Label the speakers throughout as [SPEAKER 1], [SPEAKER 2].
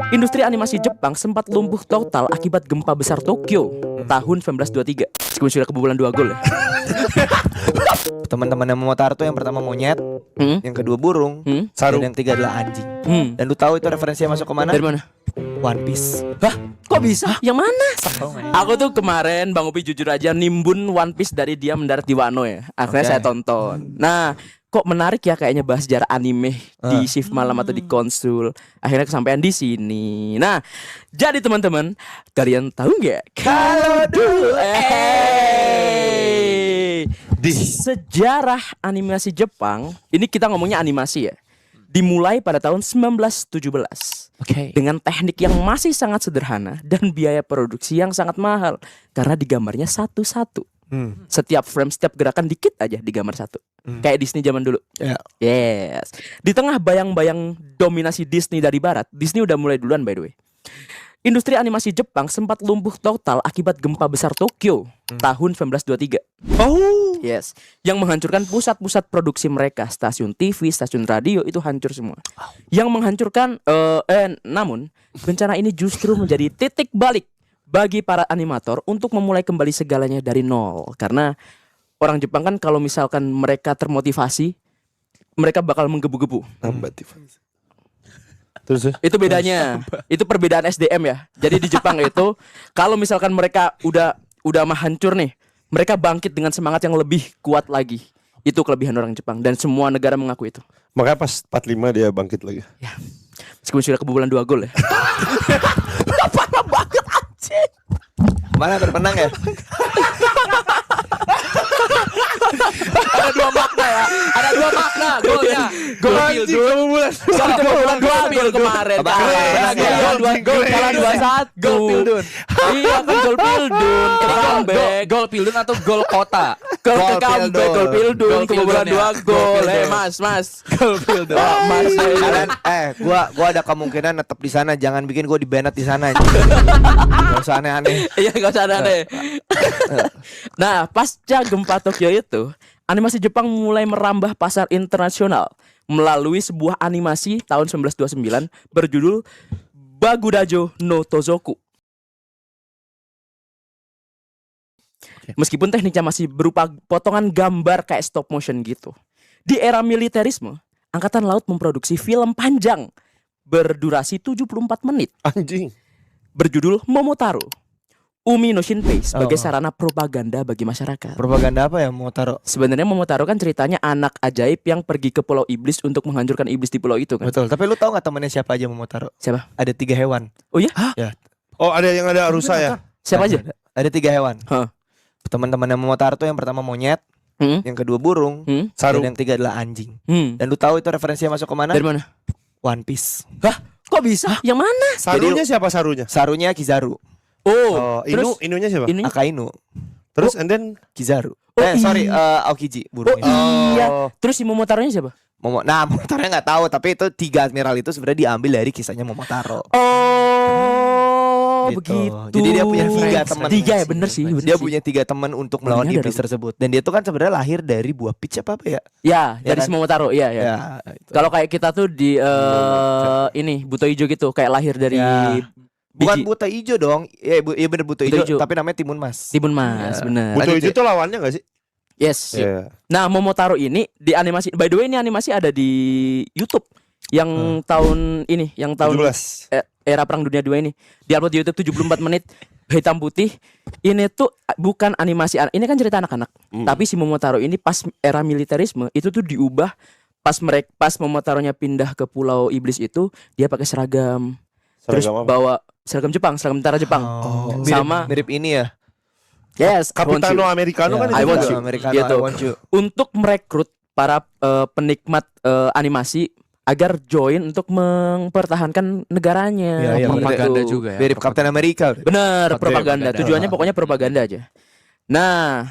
[SPEAKER 1] Industri animasi Jepang sempat lumpuh total akibat gempa besar Tokyo tahun 1923. Meskipun sudah kebobolan 2 gol ya.
[SPEAKER 2] Teman-teman yang mau Taruto yang pertama monyet, yang kedua burung,
[SPEAKER 3] Saru.
[SPEAKER 2] dan yang tiga adalah anjing. Dan lu tahu itu referensinya masuk ke mana?
[SPEAKER 1] Dari mana?
[SPEAKER 2] One Piece.
[SPEAKER 1] Hah? Kok bisa? Yang mana?
[SPEAKER 2] Tahu nggak ya?
[SPEAKER 1] Aku tuh kemarin Bang Upi jujur aja nimbun One Piece dari dia mendarat di Wano ya. Akhirnya
[SPEAKER 2] Oke.
[SPEAKER 1] saya tonton. Nah, kok menarik ya kayaknya bahas sejarah anime di shift malam atau di konsul. Akhirnya kesampaian di sini. Nah, jadi teman-teman, kalian tahu nggak kalau dulu sejarah animasi Jepang, ini kita ngomongnya animasi ya, dimulai pada tahun 1917.
[SPEAKER 2] Oke.
[SPEAKER 1] Dengan teknik yang masih sangat sederhana dan biaya produksi yang sangat mahal karena digambarnya satu-satu. Setiap frame, setiap gerakan dikit aja digambar satu. Kayak Disney zaman dulu.
[SPEAKER 2] Ya.
[SPEAKER 1] Yes. Di tengah bayang-bayang dominasi Disney dari barat, Disney udah mulai duluan by the way. Industri animasi Jepang sempat lumpuh total akibat gempa besar Tokyo tahun 1923.
[SPEAKER 3] Oh.
[SPEAKER 1] Yes, yang menghancurkan pusat-pusat produksi mereka, stasiun TV, stasiun radio itu hancur semua. Yang menghancurkan, namun bencana ini justru menjadi titik balik bagi para animator untuk memulai kembali segalanya dari nol. Karena orang Jepang kan kalau misalkan mereka termotivasi, mereka bakal menggebu-gebu.
[SPEAKER 3] Terus ya?
[SPEAKER 1] Itu bedanya. Itu perbedaan SDM ya. Jadi di Jepang itu kalau misalkan mereka udah mah hancur nih, mereka bangkit dengan semangat yang lebih kuat lagi. Itu kelebihan orang Jepang dan semua negara mengaku itu.
[SPEAKER 3] Makanya pas 45 dia bangkit lagi.
[SPEAKER 1] Ya. Meskipun sudah kebobolan 2 gol ya. Parah banget anjing.
[SPEAKER 2] Mana berpenang ya?
[SPEAKER 1] Ada 2 makna ya. Ada 2 makna golnya. Gol Pildun. Sorry kebobolan 2 gol kemarin. Gol kalah 2-1.
[SPEAKER 4] Gol Pildun.
[SPEAKER 1] Iya kan gol Pildun. Comeback.
[SPEAKER 4] Gol Pildun atau gol kota?
[SPEAKER 1] Gol comeback gol Pildun.
[SPEAKER 4] Gol
[SPEAKER 1] Kebobolan
[SPEAKER 4] Pildun ya.
[SPEAKER 1] 2 gol.
[SPEAKER 4] Gol Pildun.
[SPEAKER 1] Mas.
[SPEAKER 4] Gol Pildun.
[SPEAKER 1] Mas.
[SPEAKER 2] Kalian, gua ada kemungkinan tetap di sana. Jangan bikin gua dibanet di sana. Gak usah aneh-aneh.
[SPEAKER 1] Iya gak usah aneh. Nah pasca gempa Tokyo itu, animasi Jepang mulai merambah pasar internasional melalui sebuah animasi tahun 1929 berjudul Bagudajo no Tozoku. Meskipun tekniknya masih berupa potongan gambar kayak stop motion gitu. Di era militerisme, Angkatan Laut memproduksi film panjang berdurasi 74 menit
[SPEAKER 3] Anjing.
[SPEAKER 1] berjudul Momotaro. Umi no Shinpei sebagai sarana propaganda bagi masyarakat.
[SPEAKER 2] Propaganda apa ya mau taruh?
[SPEAKER 1] Sebenarnya Momotaro kan ceritanya anak ajaib yang pergi ke Pulau Iblis untuk menghancurkan iblis di pulau itu kan.
[SPEAKER 2] Betul. Tapi lu tahu nggak temennya siapa aja mau taruh?
[SPEAKER 1] Siapa?
[SPEAKER 2] Ada 3 hewan.
[SPEAKER 1] Oh iya?
[SPEAKER 2] Ya.
[SPEAKER 3] Oh, ada yang ada rusa ya?
[SPEAKER 1] Siapa aja?
[SPEAKER 2] Ada 3 hewan.
[SPEAKER 1] Hah.
[SPEAKER 2] Teman-teman yang mau taruh tuh yang pertama monyet, yang kedua burung,
[SPEAKER 3] Saru.
[SPEAKER 2] dan yang tiga adalah anjing.
[SPEAKER 1] Dan
[SPEAKER 2] Dan lu tahu itu referensinya masuk ke mana?
[SPEAKER 1] dari mana?
[SPEAKER 2] One Piece.
[SPEAKER 1] Hah? Kok bisa? Yang mana?
[SPEAKER 3] Sarunya siapa sarunya?
[SPEAKER 2] Sarunya Kizaru,
[SPEAKER 3] Oh,
[SPEAKER 1] terus
[SPEAKER 3] Inunya siapa?
[SPEAKER 1] ini?
[SPEAKER 2] Akainu,
[SPEAKER 3] Terus and then
[SPEAKER 2] Kizaru.
[SPEAKER 1] Oh,
[SPEAKER 2] Sorry, Aokiji
[SPEAKER 1] Oh
[SPEAKER 2] burungnya.
[SPEAKER 1] iya. Terus si Momotaronya siapa?
[SPEAKER 2] Nah, Momotaronya nggak tahu, tapi itu 3 admiral itu sebenarnya diambil dari kisahnya Momotaro.
[SPEAKER 1] Oh,
[SPEAKER 2] Gitu.
[SPEAKER 1] begitu.
[SPEAKER 2] Jadi dia punya 3 teman.
[SPEAKER 1] 3 ya bener sih.
[SPEAKER 2] Dia punya 3 teman untuk melawan
[SPEAKER 1] Benernya
[SPEAKER 2] iblis
[SPEAKER 1] ada.
[SPEAKER 2] tersebut. Dan dia tuh kan sebenarnya lahir dari buah peach apa ya?
[SPEAKER 1] Ya,
[SPEAKER 2] Ya
[SPEAKER 1] dari
[SPEAKER 2] kan?
[SPEAKER 1] si Momotaro. Iya, iya.
[SPEAKER 2] Ya, itu.
[SPEAKER 1] Kalau kayak kita tuh di ini buto ijo gitu, kayak lahir dari
[SPEAKER 2] Ya. Bukan
[SPEAKER 1] biji
[SPEAKER 2] buta hijau dong. Iya bener buta
[SPEAKER 1] Buta
[SPEAKER 2] hijau,
[SPEAKER 1] ijo.
[SPEAKER 2] tapi namanya timun mas.
[SPEAKER 1] timun mas,
[SPEAKER 2] Ya.
[SPEAKER 1] bener.
[SPEAKER 3] Buto
[SPEAKER 2] Lanjut,
[SPEAKER 3] itu tuh lawannya gak sih?
[SPEAKER 1] Yes.
[SPEAKER 3] Iya.
[SPEAKER 1] Nah, Momotaro ini di animasi. By the way, ini animasi ada di YouTube yang tahun ini, yang tahun
[SPEAKER 3] 17.
[SPEAKER 1] era Perang Dunia 2 ini. Diupload di YouTube 74 menit hitam putih. Ini tuh bukan animasi, ini kan cerita anak-anak. Tapi si Momotaro ini pas era militerisme itu tuh diubah pas Momotaronya pindah ke Pulau Iblis itu, dia pakai seragam. Terus
[SPEAKER 3] Seragam apa?
[SPEAKER 1] bawa seragam Jepang, seragam tentara Jepang. Sama
[SPEAKER 2] mirip ini ya.
[SPEAKER 1] yes, I want
[SPEAKER 3] Capitano
[SPEAKER 1] you.
[SPEAKER 3] Americano
[SPEAKER 2] Ya,
[SPEAKER 3] kan
[SPEAKER 1] I
[SPEAKER 3] itu
[SPEAKER 1] want
[SPEAKER 3] juga.
[SPEAKER 1] you.
[SPEAKER 2] Americano,
[SPEAKER 1] Gitu.
[SPEAKER 2] I want you.
[SPEAKER 1] Untuk merekrut para penikmat animasi agar join untuk mempertahankan negaranya.
[SPEAKER 2] Iya,
[SPEAKER 1] Gitu.
[SPEAKER 4] propaganda juga ya.
[SPEAKER 2] Mirip Captain America.
[SPEAKER 1] Bener, propaganda.
[SPEAKER 4] propaganda.
[SPEAKER 1] Tujuannya pokoknya propaganda aja. Nah,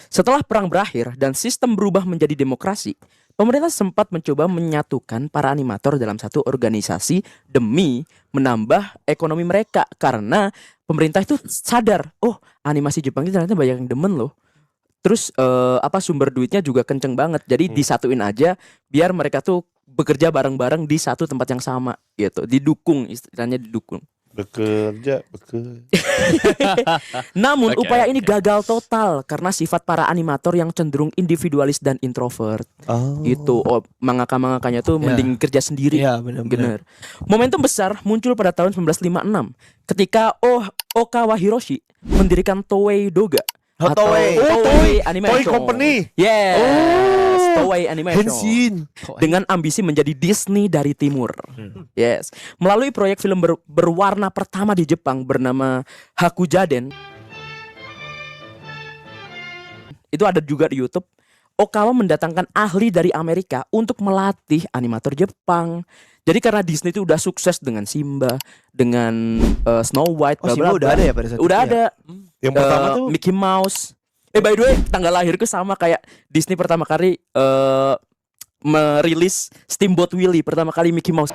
[SPEAKER 1] setelah perang berakhir dan sistem berubah menjadi demokrasi, pemerintah sempat mencoba menyatukan para animator dalam satu organisasi demi menambah ekonomi mereka. Karena pemerintah itu sadar, oh animasi Jepang itu ternyata banyak yang demen loh. Terus sumber duitnya juga kenceng banget. Jadi disatuin aja biar mereka tuh bekerja bareng-bareng di satu tempat yang sama gitu. Didukung, istilahnya didukung.
[SPEAKER 3] Bekerja.
[SPEAKER 1] Namun
[SPEAKER 4] Oke,
[SPEAKER 1] upaya ini
[SPEAKER 4] oke.
[SPEAKER 1] gagal total karena sifat para animator yang cenderung individualis dan introvert.
[SPEAKER 3] Oh.
[SPEAKER 1] Gitu. Mangaka-mangakanya tuh
[SPEAKER 2] Ya.
[SPEAKER 1] mending kerja sendiri.
[SPEAKER 2] Iya, benar-benar.
[SPEAKER 1] Bener. Momentum besar muncul pada tahun 1956 ketika Okawa Hiroshi mendirikan Toei Doga.
[SPEAKER 2] Toei.
[SPEAKER 1] Toei Animation.
[SPEAKER 3] Toy Company.
[SPEAKER 1] Yes. Toei Animation.
[SPEAKER 3] Henshin.
[SPEAKER 1] Dengan ambisi menjadi Disney dari Timur. Yes. Melalui proyek film berwarna pertama di Jepang bernama Hakujaden. Itu ada juga di YouTube. Okawa mendatangkan ahli dari Amerika untuk melatih animator Jepang. Jadi karena Disney itu udah sukses dengan Simba, dengan Snow White,
[SPEAKER 2] Oh,
[SPEAKER 1] bla,
[SPEAKER 2] Simba
[SPEAKER 1] bla,
[SPEAKER 2] udah
[SPEAKER 1] bla.
[SPEAKER 2] ada ya pada saat
[SPEAKER 1] Udah
[SPEAKER 2] itu ya?
[SPEAKER 1] ada.
[SPEAKER 3] Yang pertama tuh
[SPEAKER 1] Mickey Mouse. By the way, tanggal lahirku sama kayak Disney pertama kali merilis Steamboat Willie, pertama kali Mickey Mouse.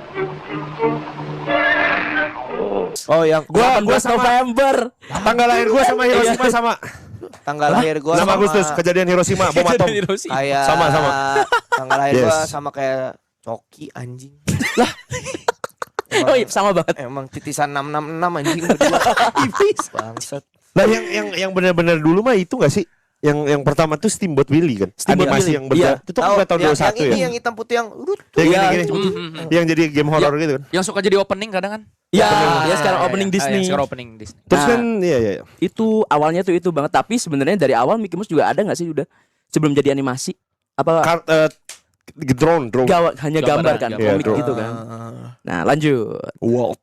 [SPEAKER 2] Oh, yang
[SPEAKER 1] 18 November.
[SPEAKER 3] tanggal lahir gua sama Hiroshima sama.
[SPEAKER 2] tanggal lahir gua
[SPEAKER 3] 6
[SPEAKER 2] sama
[SPEAKER 3] Agustus kejadian Hiroshima bom atom.
[SPEAKER 2] kayak
[SPEAKER 3] Sama.
[SPEAKER 2] Tanggal lahir gua
[SPEAKER 3] Yes.
[SPEAKER 2] sama kayak Coki anjing.
[SPEAKER 1] Oh iya, sama banget.
[SPEAKER 2] Emang titisan 666 anjing berdua. Bangsat.
[SPEAKER 3] Nah, yang benar-benar dulu mah itu enggak sih? Yang pertama tuh Steamboat Willie kan.
[SPEAKER 1] Steamboat
[SPEAKER 3] Animasi
[SPEAKER 1] Willie.
[SPEAKER 3] yang bergerak.
[SPEAKER 1] Iya.
[SPEAKER 3] Itu kan
[SPEAKER 2] Oh,
[SPEAKER 3] udah tahun
[SPEAKER 2] yang
[SPEAKER 3] 21
[SPEAKER 2] ini
[SPEAKER 3] ya.
[SPEAKER 2] yang hitam putih yang
[SPEAKER 3] Ya
[SPEAKER 1] Iya,
[SPEAKER 3] gini. Yang jadi game horror gitu kan.
[SPEAKER 4] Yang suka jadi opening kadang kan?
[SPEAKER 1] Ya,
[SPEAKER 2] Ah,
[SPEAKER 1] ya sekarang opening
[SPEAKER 4] Yang
[SPEAKER 1] Disney.
[SPEAKER 4] sekarang opening Disney.
[SPEAKER 3] Terus
[SPEAKER 1] Nah.
[SPEAKER 3] kan iya.
[SPEAKER 1] Itu awalnya tuh itu banget, tapi sebenarnya dari awal Mickey Mouse juga ada nggak sih udah sebelum jadi animasi? Apa
[SPEAKER 3] Drone.
[SPEAKER 1] hanya
[SPEAKER 4] Gambaran,
[SPEAKER 1] gambar kan,
[SPEAKER 3] gambar.
[SPEAKER 1] komik
[SPEAKER 3] Iya,
[SPEAKER 1] gitu kan. Nah, lanjut.
[SPEAKER 3] Walt.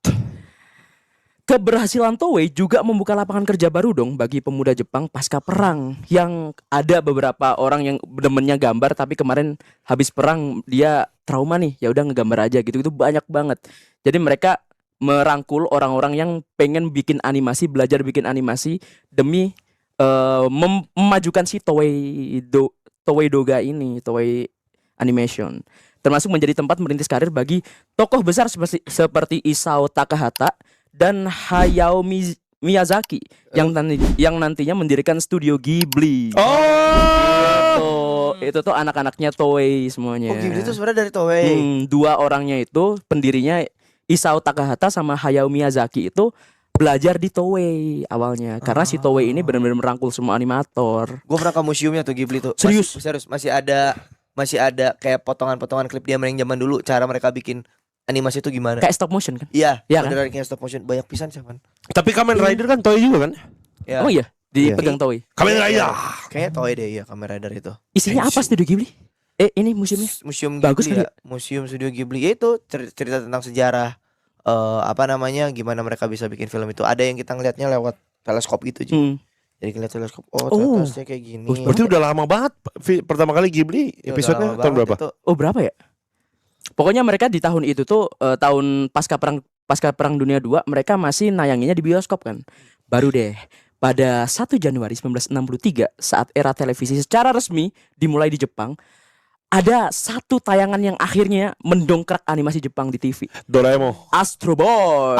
[SPEAKER 1] Keberhasilan Toei juga membuka lapangan kerja baru dong bagi pemuda Jepang pasca perang. Yang ada beberapa orang yang demennya gambar tapi kemarin habis perang dia trauma nih, ya udah ngegambar aja gitu. Itu banyak banget. Jadi mereka merangkul orang-orang yang pengen bikin animasi, belajar bikin animasi demi memajukan si Toei Doga ini, Toei Animation. Termasuk menjadi tempat merintis karir bagi tokoh besar seperti Isao Takahata dan Hayao Miyazaki yang nantinya mendirikan studio Ghibli. Itu tuh anak-anaknya Toei semuanya.
[SPEAKER 2] Oh, Ghibli itu sebenarnya dari Toei.
[SPEAKER 1] Dua orangnya itu pendirinya Isao Takahata sama Hayao Miyazaki itu belajar di Toei awalnya karena si Toei ini benar-benar merangkul semua animator.
[SPEAKER 2] Gue pernah ke museumnya tuh Ghibli tuh.
[SPEAKER 1] Serius?
[SPEAKER 2] Serius masih ada kayak potongan-potongan klip dia yang zaman dulu cara mereka bikin animasi itu gimana?
[SPEAKER 1] Kayak stop motion kan?
[SPEAKER 2] Iya,
[SPEAKER 1] Iya kan?
[SPEAKER 2] beneran kayak stop motion banyak pisan sih kan.
[SPEAKER 3] Tapi Kamen Rider kan Toei juga kan?
[SPEAKER 2] Ya.
[SPEAKER 1] Oh iya, dipegang Toei.
[SPEAKER 3] Kamen Rider.
[SPEAKER 2] Kayaknya Toei deh ya Kamen Rider itu.
[SPEAKER 1] Isinya apa studio Ghibli? Ini museumnya.
[SPEAKER 2] Museum
[SPEAKER 1] Bagus
[SPEAKER 2] Ghibli
[SPEAKER 1] kali
[SPEAKER 2] ya. Museum Studio Ghibli ya itu cerita tentang sejarah gimana mereka bisa bikin film itu. Ada yang kita ngelihatnya lewat teleskop gitu Ji. Jadi ngeliat teleskop. Oh, ternyata hasilnya kayak gini.
[SPEAKER 3] Berarti udah lama banget pertama kali Ghibli
[SPEAKER 2] Ya, udah
[SPEAKER 3] episode-nya
[SPEAKER 2] lama
[SPEAKER 3] tahun
[SPEAKER 2] banget
[SPEAKER 3] berapa?
[SPEAKER 2] itu.
[SPEAKER 1] Oh berapa ya? Pokoknya mereka di tahun itu tuh tahun pasca perang dunia 2 mereka masih nayanginnya di bioskop kan. Baru deh pada 1 Januari 1963 saat era televisi secara resmi dimulai di Jepang, ada satu tayangan yang akhirnya mendongkrak animasi Jepang di TV.
[SPEAKER 3] Doraemon.
[SPEAKER 1] Astro Boy.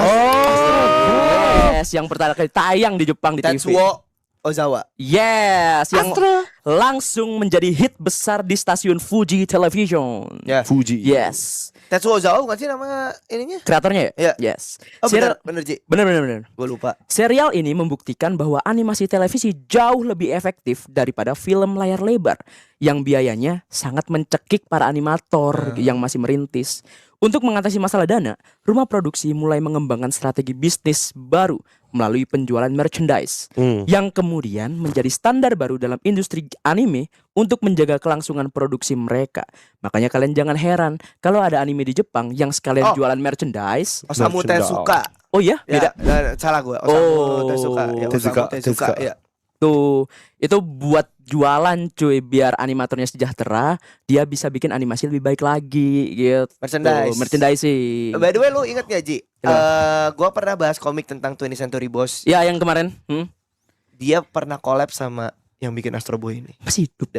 [SPEAKER 1] Yes, yang pertama kali tayang di Jepang di TV.
[SPEAKER 2] Tetsuo Ozawa.
[SPEAKER 1] Yes, yang langsung menjadi hit besar di stasiun Fuji Television.
[SPEAKER 2] Ya.
[SPEAKER 3] Fuji.
[SPEAKER 1] Yes.
[SPEAKER 2] Tetsuo Ozawa bukan sih nama ininya?
[SPEAKER 1] Kreatornya ya?
[SPEAKER 2] Iya.
[SPEAKER 1] Yes.
[SPEAKER 2] Oh bener Ji.
[SPEAKER 1] Bener.
[SPEAKER 2] Gue lupa.
[SPEAKER 1] Serial ini membuktikan bahwa animasi televisi jauh lebih efektif daripada film layar lebar yang biayanya sangat mencekik para animator yang masih merintis. Untuk mengatasi masalah dana, rumah produksi mulai mengembangkan strategi bisnis baru melalui penjualan merchandise yang kemudian menjadi standar baru dalam industri anime untuk menjaga kelangsungan produksi mereka. Makanya kalian jangan heran kalau ada anime di Jepang yang sekalian jualan merchandise.
[SPEAKER 2] Osamu Tezuka.
[SPEAKER 1] Oh iya, beda.
[SPEAKER 2] Ya, salah gue. Osamu Tezuka. Ya, Osamu Tezuka.
[SPEAKER 3] Tezuka.
[SPEAKER 2] Ya.
[SPEAKER 1] Tuh, itu buat jualan cuy biar animatornya sejahtera, dia bisa bikin animasi lebih baik lagi gitu. Merchandising.
[SPEAKER 2] By the way lu inget gak Ji? Gue pernah bahas komik tentang 20th Century Boys.
[SPEAKER 1] Ya yang kemarin,
[SPEAKER 2] Dia pernah collab sama yang bikin Astro Boy ini.
[SPEAKER 1] masih hidup,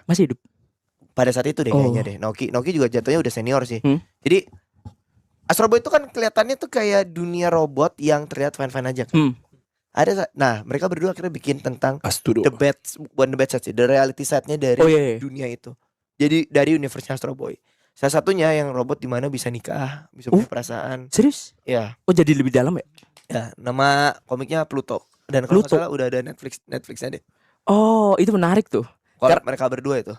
[SPEAKER 1] masih hidup.
[SPEAKER 2] Pada saat itu deh kayaknya deh. Noki juga jatuhnya udah senior sih. Jadi Astro Boy itu kan kelihatannya tuh kayak dunia robot yang terlihat fine-fine aja kan. Nah mereka berdua akhirnya bikin tentang
[SPEAKER 3] Asturo.
[SPEAKER 2] bukan the bad side sih, the reality side-nya dari
[SPEAKER 1] Oh iya.
[SPEAKER 2] dunia itu. Jadi dari universe Astro Boy. Salah satunya yang robot di mana bisa nikah, bisa punya perasaan.
[SPEAKER 1] Serius?
[SPEAKER 2] Ya,
[SPEAKER 1] Oh jadi lebih dalam ya?
[SPEAKER 2] ya. Nama komiknya Pluto. Dan kalau nggak
[SPEAKER 1] Pluto.
[SPEAKER 2] salah udah ada Netflixnya deh.
[SPEAKER 1] Oh itu menarik tuh.
[SPEAKER 2] Kalau mereka berdua itu.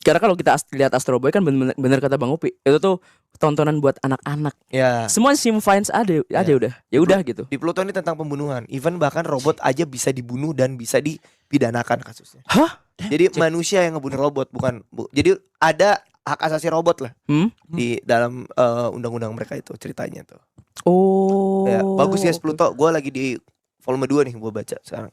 [SPEAKER 1] Karena kalau kita lihat Astro Boy kan bener kata Bang Upi, itu tuh tontonan buat anak-anak.
[SPEAKER 2] Ya.
[SPEAKER 1] Semua sim fines ada udah. Ya udah gitu.
[SPEAKER 2] Di Pluto ini tentang pembunuhan. Even bahkan robot aja bisa dibunuh dan bisa dipidanakan kasusnya.
[SPEAKER 1] Hah?
[SPEAKER 2] Jadi manusia yang ngebunuh robot jadi ada hak asasi robot lah di dalam undang-undang mereka itu ceritanya tuh.
[SPEAKER 1] Oh.
[SPEAKER 2] Ya, bagus guys Pluto. Gue lagi di volume 2 nih gue baca sekarang.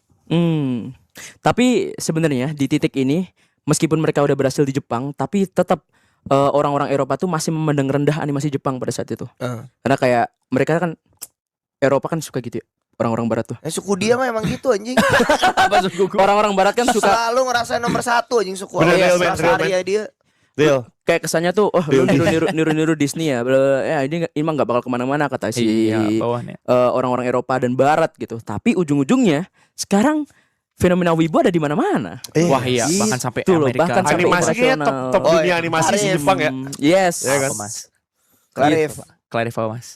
[SPEAKER 1] Tapi sebenarnya di titik ini meskipun mereka udah berhasil di Jepang, tapi tetap orang-orang Eropa tuh masih memandang rendah animasi Jepang pada saat itu. Karena kayak mereka kan Eropa kan suka gitu ya. Orang-orang barat tuh.
[SPEAKER 2] Suku dia mah emang gitu anjing.
[SPEAKER 1] Orang-orang barat kan suka
[SPEAKER 2] Selalu ngerasain nomor 1 anjing suku.
[SPEAKER 3] Bener,
[SPEAKER 2] Area dia.
[SPEAKER 3] Deal.
[SPEAKER 1] kayak kesannya tuh lu niru Disney ya. Ya ini mah nggak bakal kemana-mana kata si
[SPEAKER 4] bawahnya.
[SPEAKER 1] orang-orang Eropa dan Barat gitu. Tapi ujung-ujungnya sekarang fenomena wibu ada di mana-mana.
[SPEAKER 4] Wah iya, bahkan sampai
[SPEAKER 1] Tuh loh,
[SPEAKER 4] Amerika.
[SPEAKER 1] bahkan sampai
[SPEAKER 3] Animasinya
[SPEAKER 1] internasional.
[SPEAKER 3] top dunia animasi si Jepang ya.
[SPEAKER 1] Yes.
[SPEAKER 3] Ya kan?
[SPEAKER 4] Mas.
[SPEAKER 2] Clarif.
[SPEAKER 4] Clarify Mas.